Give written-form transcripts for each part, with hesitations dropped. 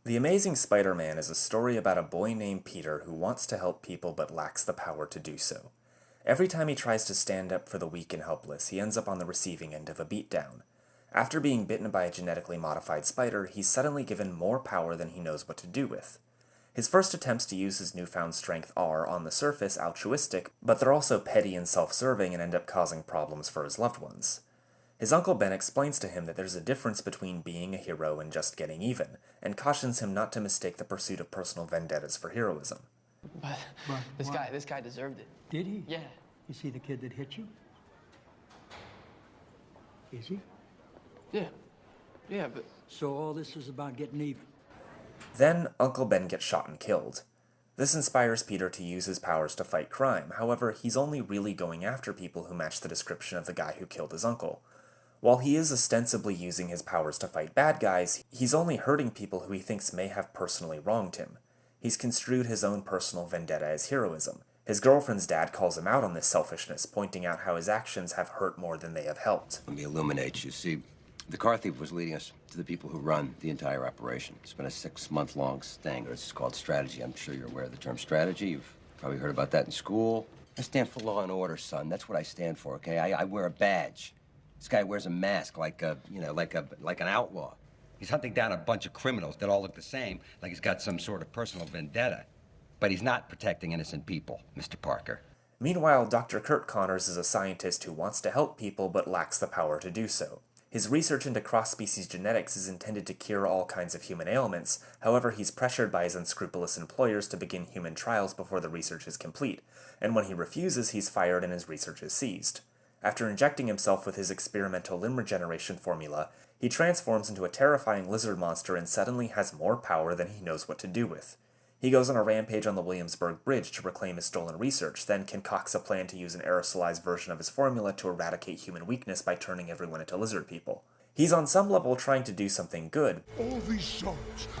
The Amazing Spider-Man is a story about a boy named Peter who wants to help people but lacks the power to do so. Every time he tries to stand up for the weak and helpless, he ends up on the receiving end of a beatdown. After being bitten by a genetically modified spider, he's suddenly given more power than he knows what to do with. His first attempts to use his newfound strength are, on the surface, altruistic, but they're also petty and self-serving and end up causing problems for his loved ones. His Uncle Ben explains to him that there's a difference between being a hero and just getting even, and cautions him not to mistake the pursuit of personal vendettas for heroism. But this guy deserved it. Did he? Yeah. You see the kid that hit you? Is he? Yeah. Yeah, but So all this is about getting even. Then, Uncle Ben gets shot and killed. This inspires Peter to use his powers to fight crime. However, he's only really going after people who match the description of the guy who killed his uncle. While he is ostensibly using his powers to fight bad guys, he's only hurting people who he thinks may have personally wronged him. He's construed his own personal vendetta as heroism. His girlfriend's dad calls him out on this selfishness, pointing out how his actions have hurt more than they have helped. Let me illuminate you. See, the car thief was leading us to the people who run the entire operation. It's been a 6-month-long sting. It's called strategy. I'm sure you're aware of the term strategy. You've probably heard about that in school. I stand for law and order, son. That's what I stand for, okay? I wear a badge. This guy wears a mask like an outlaw. He's hunting down a bunch of criminals that all look the same, like he's got some sort of personal vendetta. But he's not protecting innocent people, Mr. Parker. Meanwhile, Dr. Curt Connors is a scientist who wants to help people but lacks the power to do so. His research into cross-species genetics is intended to cure all kinds of human ailments. However, he's pressured by his unscrupulous employers to begin human trials before the research is complete, and when he refuses, he's fired and his research is seized. After injecting himself with his experimental limb regeneration formula, he transforms into a terrifying lizard monster and suddenly has more power than he knows what to do with. He goes on a rampage on the Williamsburg bridge to reclaim his stolen research, then concocts a plan to use an aerosolized version of his formula to eradicate human weakness by turning everyone into lizard people. He's on some level trying to do something good. All these souls,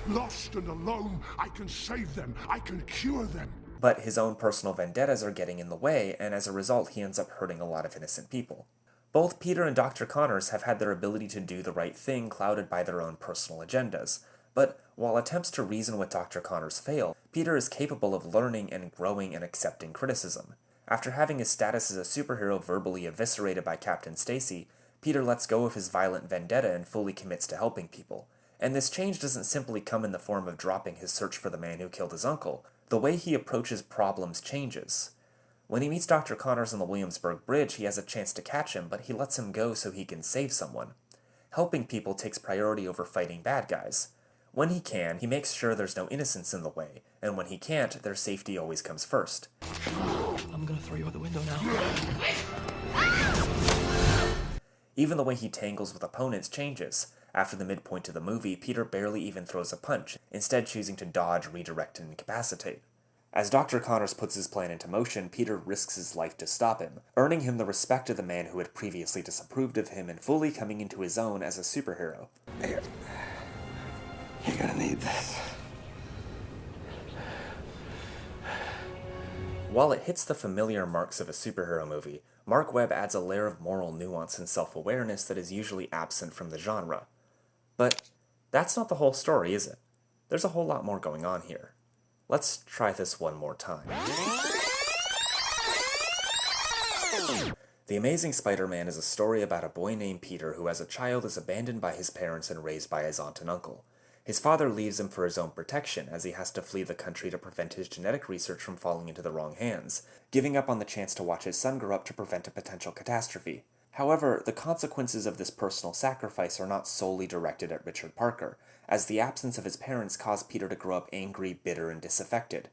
lost and alone, I can save them, I can cure them. But his own personal vendettas are getting in the way, and as a result he ends up hurting a lot of innocent people. Both Peter and Dr. Connors have had their ability to do the right thing clouded by their own personal agendas. But while attempts to reason with Dr. Connors fail, Peter is capable of learning and growing and accepting criticism. After having his status as a superhero verbally eviscerated by Captain Stacy, Peter lets go of his violent vendetta and fully commits to helping people. And this change doesn't simply come in the form of dropping his search for the man who killed his uncle. The way he approaches problems changes. When he meets Dr. Connors on the Williamsburg Bridge, he has a chance to catch him, but he lets him go so he can save someone. Helping people takes priority over fighting bad guys. When he can, he makes sure there's no innocence in the way, and when he can't, their safety always comes first. I'm gonna throw you out the window now. Even the way he tangles with opponents changes. After the midpoint of the movie, Peter barely even throws a punch, instead choosing to dodge, redirect, and incapacitate. As Dr. Connors puts his plan into motion, Peter risks his life to stop him, earning him the respect of the man who had previously disapproved of him and fully coming into his own as a superhero. Here. You're gonna need this. While it hits the familiar marks of a superhero movie, Mark Webb adds a layer of moral nuance and self-awareness that is usually absent from the genre. But that's not the whole story, is it? There's a whole lot more going on here. Let's try this one more time. The Amazing Spider-Man is a story about a boy named Peter who as a child is abandoned by his parents and raised by his aunt and uncle. His father leaves him for his own protection, as he has to flee the country to prevent his genetic research from falling into the wrong hands, giving up on the chance to watch his son grow up to prevent a potential catastrophe. However, the consequences of this personal sacrifice are not solely directed at Richard Parker, as the absence of his parents caused Peter to grow up angry, bitter, and disaffected.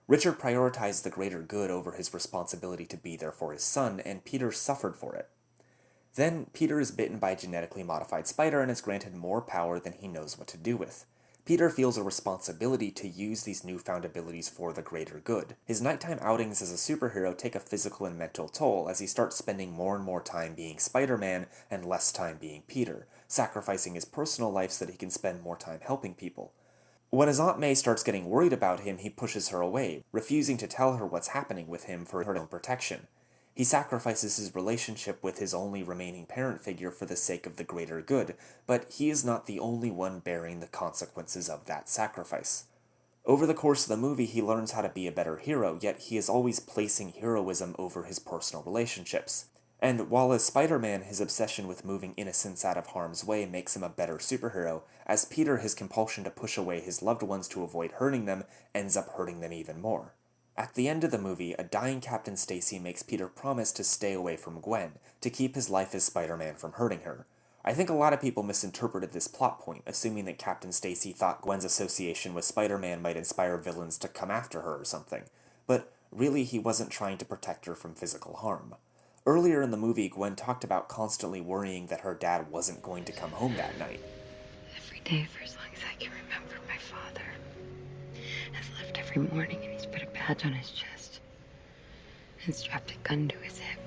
Richard prioritized the greater good over his responsibility to be there for his son, and Peter suffered for it. Then, Peter is bitten by a genetically modified spider and is granted more power than he knows what to do with. Peter feels a responsibility to use these newfound abilities for the greater good. His nighttime outings as a superhero take a physical and mental toll as he starts spending more and more time being Spider-Man and less time being Peter, sacrificing his personal life so that he can spend more time helping people. When his Aunt May starts getting worried about him, he pushes her away, refusing to tell her what's happening with him for her own protection. He sacrifices his relationship with his only remaining parent figure for the sake of the greater good, but he is not the only one bearing the consequences of that sacrifice. Over the course of the movie, he learns how to be a better hero, yet he is always placing heroism over his personal relationships. And while as Spider-Man, his obsession with moving innocents out of harm's way makes him a better superhero, as Peter, his compulsion to push away his loved ones to avoid hurting them ends up hurting them even more. At the end of the movie, a dying Captain Stacy makes Peter promise to stay away from Gwen, to keep his life as Spider-Man from hurting her. I think a lot of people misinterpreted this plot point, assuming that Captain Stacy thought Gwen's association with Spider-Man might inspire villains to come after her or something, but really he wasn't trying to protect her from physical harm. Earlier in the movie, Gwen talked about constantly worrying that her dad wasn't going to come home that night. Every day for as long as I can remember, my father has left every morning and he's put a badge on his chest and strapped a gun to his hip.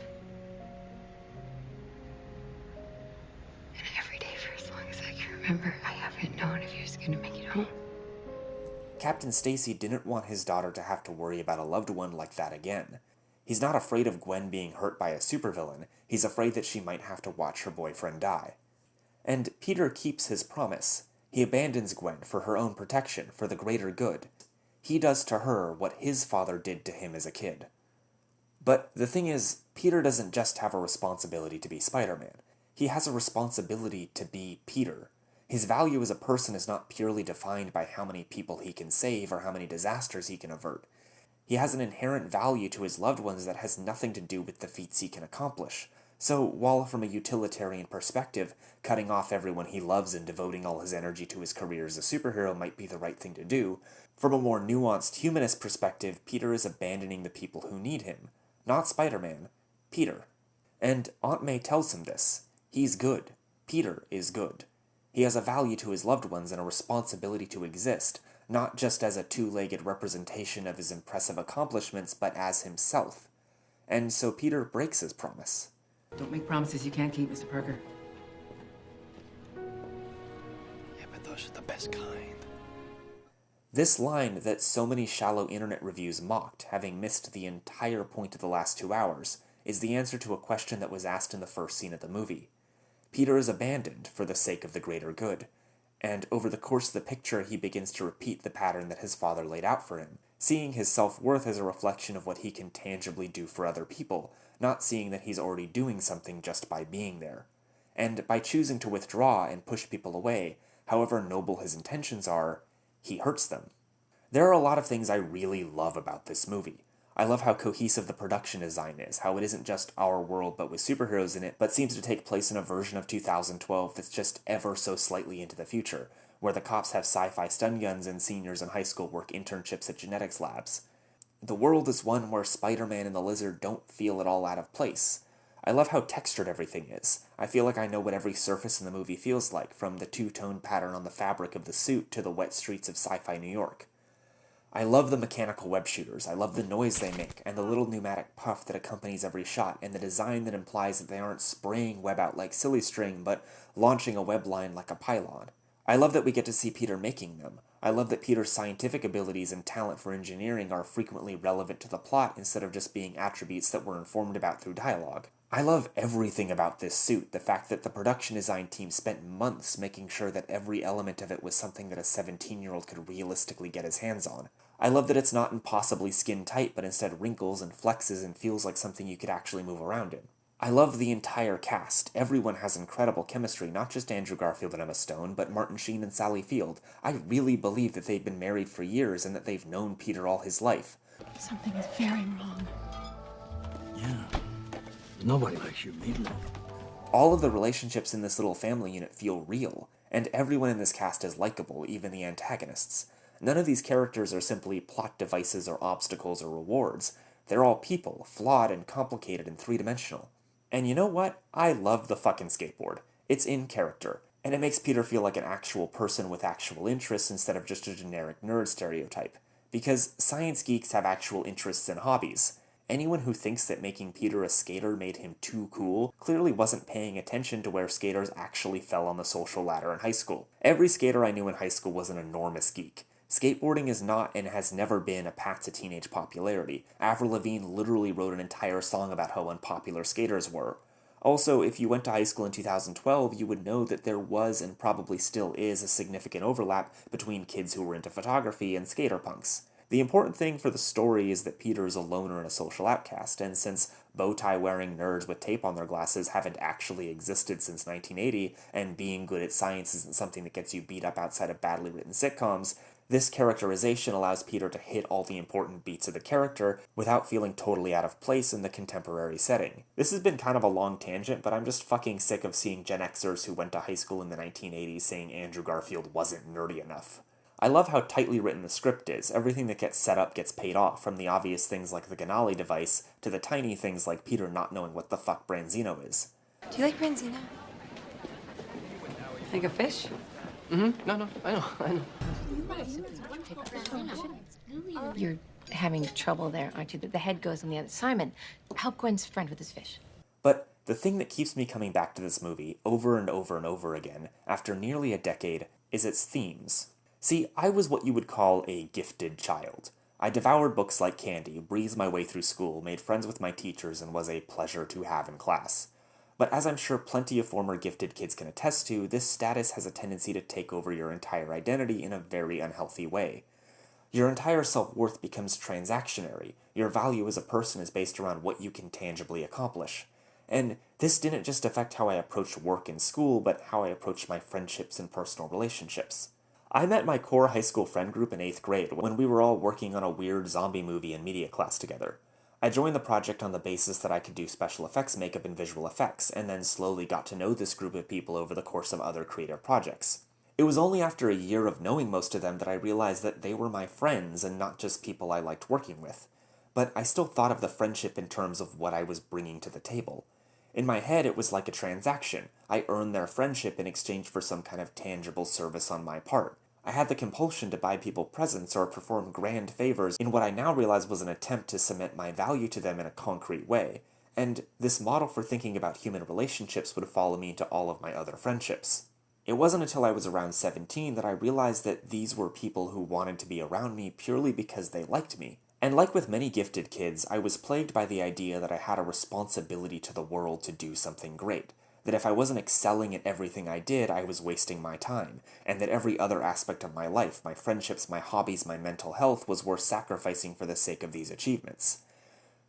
And every day for as long as I can remember, I haven't known if he was going to make it home. Captain Stacy didn't want his daughter to have to worry about a loved one like that again. He's not afraid of Gwen being hurt by a supervillain, he's afraid that she might have to watch her boyfriend die. And Peter keeps his promise. He abandons Gwen for her own protection, for the greater good. He does to her what his father did to him as a kid. But the thing is, Peter doesn't just have a responsibility to be Spider-Man. He has a responsibility to be Peter. His value as a person is not purely defined by how many people he can save or how many disasters he can avert. He has an inherent value to his loved ones that has nothing to do with the feats he can accomplish. So, while from a utilitarian perspective, cutting off everyone he loves and devoting all his energy to his career as a superhero might be the right thing to do, from a more nuanced humanist perspective, Peter is abandoning the people who need him. Not Spider-Man, Peter. And Aunt May tells him this. He's good. Peter is good. He has a value to his loved ones and a responsibility to exist, not just as a two-legged representation of his impressive accomplishments, but as himself. And so Peter breaks his promise. Don't make promises you can't keep, Mr. Parker. Yeah, but those are the best kind. This line that so many shallow internet reviews mocked, having missed the entire point of the last 2 hours, is the answer to a question that was asked in the first scene of the movie. Peter is abandoned for the sake of the greater good, and over the course of the picture he begins to repeat the pattern that his father laid out for him, seeing his self-worth as a reflection of what he can tangibly do for other people, not seeing that he's already doing something just by being there. And by choosing to withdraw and push people away, however noble his intentions are, he hurts them. There are a lot of things I really love about this movie. I love how cohesive the production design is, how it isn't just our world but with superheroes in it, but seems to take place in a version of 2012 that's just ever so slightly into the future, where the cops have sci-fi stun guns and seniors in high school work internships at genetics labs. The world is one where Spider-Man and the Lizard don't feel at all out of place. I love how textured everything is. I feel like I know what every surface in the movie feels like, from the two-tone pattern on the fabric of the suit to the wet streets of sci-fi New York. I love the mechanical web shooters, I love the noise they make, and the little pneumatic puff that accompanies every shot, and the design that implies that they aren't spraying web out like silly string, but launching a web line like a pylon. I love that we get to see Peter making them. I love that Peter's scientific abilities and talent for engineering are frequently relevant to the plot instead of just being attributes that we're informed about through dialogue. I love everything about this suit, the fact that the production design team spent months making sure that every element of it was something that a 17-year-old could realistically get his hands on. I love that it's not impossibly skin tight, but instead wrinkles and flexes and feels like something you could actually move around in. I love the entire cast. Everyone has incredible chemistry, not just Andrew Garfield and Emma Stone, but Martin Sheen and Sally Field. I really believe that they've been married for years and that they've known Peter all his life. Something is very wrong. Yeah. Nobody likes your meatloaf. All of the relationships in this little family unit feel real, and everyone in this cast is likable, even the antagonists. None of these characters are simply plot devices or obstacles or rewards. They're all people, flawed and complicated and three-dimensional. And you know what? I love the fucking skateboard. It's in character, and it makes Peter feel like an actual person with actual interests instead of just a generic nerd stereotype. Because science geeks have actual interests and hobbies. Anyone who thinks that making Peter a skater made him too cool clearly wasn't paying attention to where skaters actually fell on the social ladder in high school. Every skater I knew in high school was an enormous geek. Skateboarding is not and has never been a path to teenage popularity. Avril Lavigne literally wrote an entire song about how unpopular skaters were. Also, if you went to high school in 2012, you would know that there was and probably still is a significant overlap between kids who were into photography and skater punks. The important thing for the story is that Peter is a loner and a social outcast, and since bow-tie-wearing nerds with tape on their glasses haven't actually existed since 1980, and being good at science isn't something that gets you beat up outside of badly written sitcoms, this characterization allows Peter to hit all the important beats of the character without feeling totally out of place in the contemporary setting. This has been kind of a long tangent, but I'm just fucking sick of seeing Gen Xers who went to high school in the 1980s saying Andrew Garfield wasn't nerdy enough. I love how tightly written the script is. Everything that gets set up gets paid off, from the obvious things like the Ganali device to the tiny things like Peter not knowing what the fuck Branzino is. Do you like Branzino? Like a fish? No, I know. You're having trouble there, aren't you? The head goes on the other. Simon, help Gwen's friend with his fish. But the thing that keeps me coming back to this movie over and over and over again, after nearly a decade, is its themes. See, I was what you would call a gifted child. I devoured books like candy, breezed my way through school, made friends with my teachers, and was a pleasure to have in class. But as I'm sure plenty of former gifted kids can attest to, this status has a tendency to take over your entire identity in a very unhealthy way. Your entire self-worth becomes transactionary. Your value as a person is based around what you can tangibly accomplish. And this didn't just affect how I approached work and school, but how I approached my friendships and personal relationships. I met my core high school friend group in 8th grade when we were all working on a weird zombie movie and media class together. I joined the project on the basis that I could do special effects makeup and visual effects, and then slowly got to know this group of people over the course of other creative projects. It was only after a year of knowing most of them that I realized that they were my friends and not just people I liked working with. But I still thought of the friendship in terms of what I was bringing to the table. In my head, it was like a transaction. I earned their friendship in exchange for some kind of tangible service on my part. I had the compulsion to buy people presents or perform grand favors in what I now realize was an attempt to cement my value to them in a concrete way. And this model for thinking about human relationships would follow me into all of my other friendships. It wasn't until I was around 17 that I realized that these were people who wanted to be around me purely because they liked me. And like with many gifted kids, I was plagued by the idea that I had a responsibility to the world to do something great. That if I wasn't excelling at everything I did, I was wasting my time, and that every other aspect of my life, my friendships, my hobbies, my mental health, was worth sacrificing for the sake of these achievements.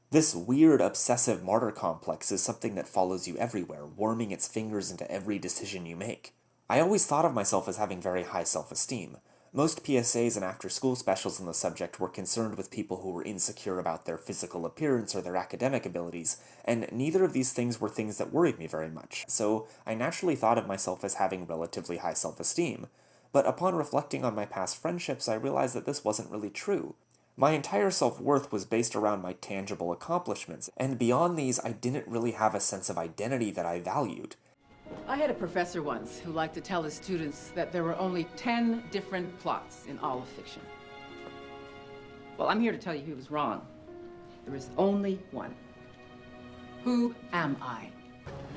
This weird, obsessive martyr complex is something that follows you everywhere, worming its fingers into every decision you make. I always thought of myself as having very high self-esteem. Most PSAs and after-school specials on the subject were concerned with people who were insecure about their physical appearance or their academic abilities, and neither of these things were things that worried me very much, so I naturally thought of myself as having relatively high self-esteem. But upon reflecting on my past friendships, I realized that this wasn't really true. My entire self-worth was based around my tangible accomplishments, and beyond these, I didn't really have a sense of identity that I valued. I had a professor once who liked to tell his students that there were only 10 different plots in all of fiction. Well, I'm here to tell you he was wrong. There is only one. Who am I?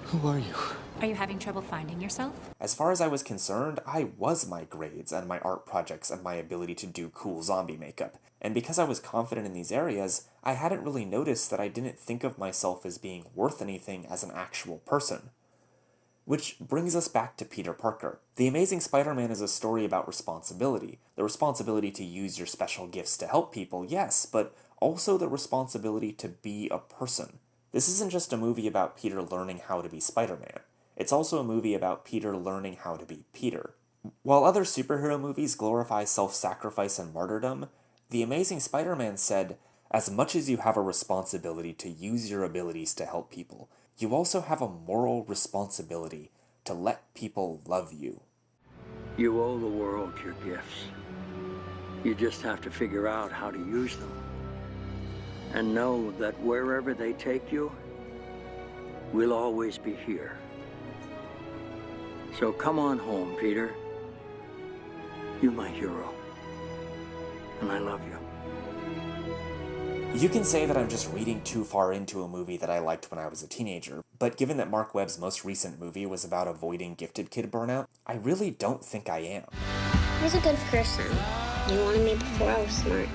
Who are you? Are you having trouble finding yourself? As far as I was concerned, I was my grades and my art projects and my ability to do cool zombie makeup. And because I was confident in these areas, I hadn't really noticed that I didn't think of myself as being worth anything as an actual person. Which brings us back to Peter Parker. The Amazing Spider-Man is a story about responsibility. The responsibility to use your special gifts to help people, yes, but also the responsibility to be a person. This isn't just a movie about Peter learning how to be Spider-Man. It's also a movie about Peter learning how to be Peter. While other superhero movies glorify self-sacrifice and martyrdom, The Amazing Spider-Man said, "As much as you have a responsibility to use your abilities to help people, you also have a moral responsibility to let people love you." You owe the world your gifts. You just have to figure out how to use them. And know that wherever they take you, we'll always be here. So come on home, Peter. You're my hero. And I love you. You can say that I'm just reading too far into a movie that I liked when I was a teenager, but given that Mark Webb's most recent movie was about avoiding gifted kid burnout, I really don't think I am. He's a good person. You wanted me before I was smart.